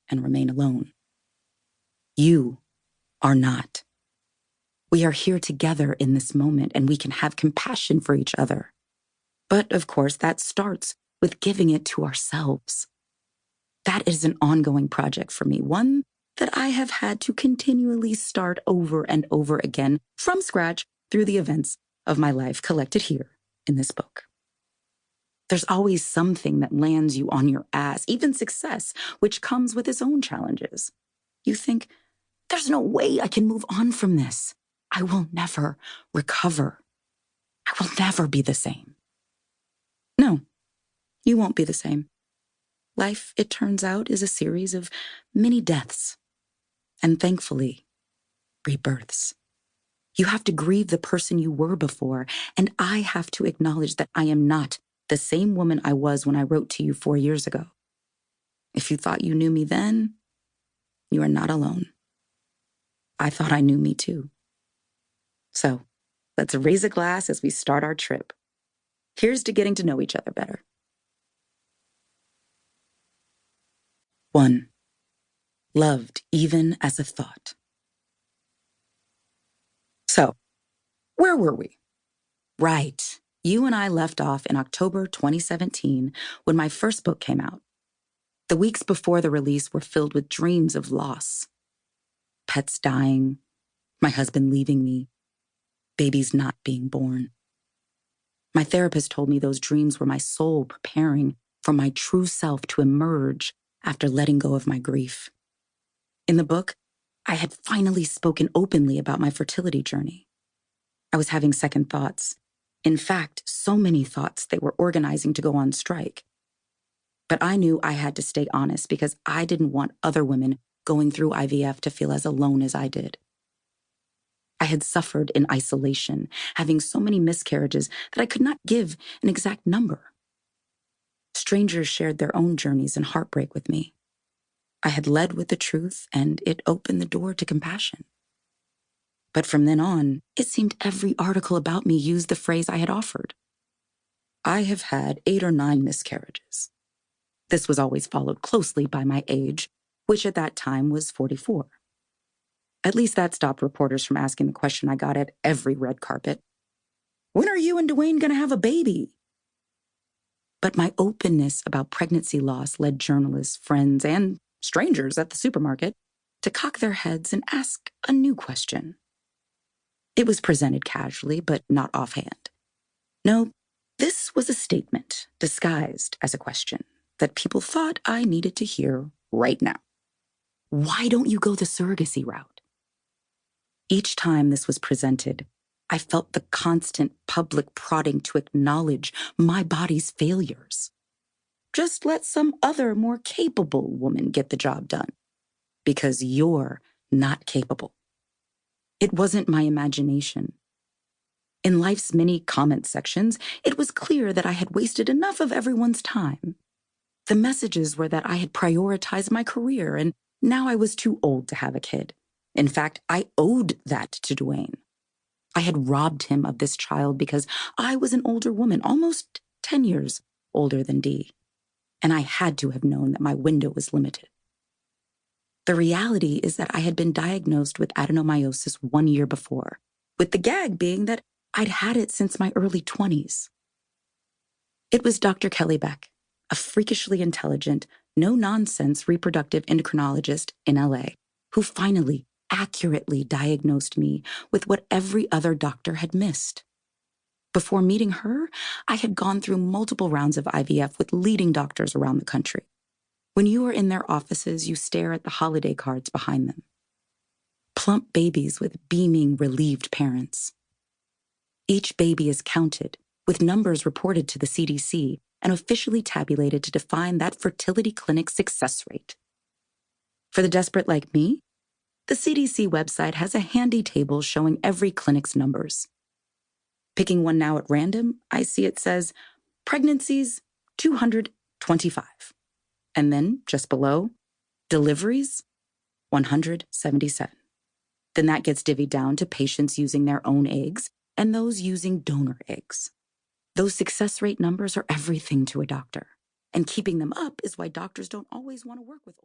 and remain alone. You are not. We are here together in this moment, and we can have compassion for each other. But of course, that starts with giving it to ourselves. That is an ongoing project for me, one that I have had to continually start over and over again from scratch through the events of my life collected here in this book. There's always something that lands you on your ass, even success, which comes with its own challenges. You think, there's no way I can move on from this. I will never recover. I will never be the same. No, you won't be the same. Life, it turns out, is a series of mini deaths. And thankfully, rebirths. You have to grieve the person you were before, and I have to acknowledge that I am not the same woman I was when I wrote to you 4 years ago. If you thought you knew me then, you are not alone. I thought I knew me too. So, let's raise a glass as we start our trip. Here's to getting to know each other better. 1. Loved even as a thought. So, where were we? Right. You and I left off in October 2017 when my first book came out. The weeks before the release were filled with dreams of loss. Pets dying, my husband leaving me, babies not being born. My therapist told me those dreams were my soul preparing for my true self to emerge after letting go of my grief. In the book, I had finally spoken openly about my fertility journey. I was having second thoughts. In fact, so many thoughts they were organizing to go on strike. But I knew I had to stay honest because I didn't want other women going through IVF to feel as alone as I did. I had suffered in isolation, having so many miscarriages that I could not give an exact number. Strangers shared their own journeys and heartbreak with me. I had led with the truth, and it opened the door to compassion. But from then on, it seemed every article about me used the phrase I had offered. I have had 8 or 9 miscarriages. This was always followed closely by my age, which at that time was 44. At least that stopped reporters from asking the question I got at every red carpet. When are you and Dwayne going to have a baby? But my openness about pregnancy loss led journalists, friends, and strangers at the supermarket to cock their heads and ask a new question. It was presented casually, but not offhand. No, this was a statement disguised as a question that people thought I needed to hear right now. Why don't you go the surrogacy route? Each time this was presented, I felt the constant public prodding to acknowledge my body's failures. Just let some other more capable woman get the job done, because you're not capable. It wasn't my imagination. In life's many comment sections, it was clear that I had wasted enough of everyone's time. The messages were that I had prioritized my career and now I was too old to have a kid. In fact, I owed that to Dwayne. I had robbed him of this child because I was an older woman, almost 10 years older than Dee, and I had to have known that my window was limited. The reality is that I had been diagnosed with adenomyosis 1 year before, with the gag being that I'd had it since my early 20s. It was Dr. Kelly Beck, a freakishly intelligent, no-nonsense reproductive endocrinologist in LA, who finally accurately diagnosed me with what every other doctor had missed. Before meeting her, I had gone through multiple rounds of IVF with leading doctors around the country. When you are in their offices, you stare at the holiday cards behind them. Plump babies with beaming, relieved parents. Each baby is counted, with numbers reported to the CDC and officially tabulated to define that fertility clinic's success rate. For the desperate like me, the CDC website has a handy table showing every clinic's numbers. Picking one now at random, I see it says, pregnancies, 225. And then, just below, deliveries, 177. Then that gets divvied down to patients using their own eggs and those using donor eggs. Those success rate numbers are everything to a doctor, and keeping them up is why doctors don't always want to work with older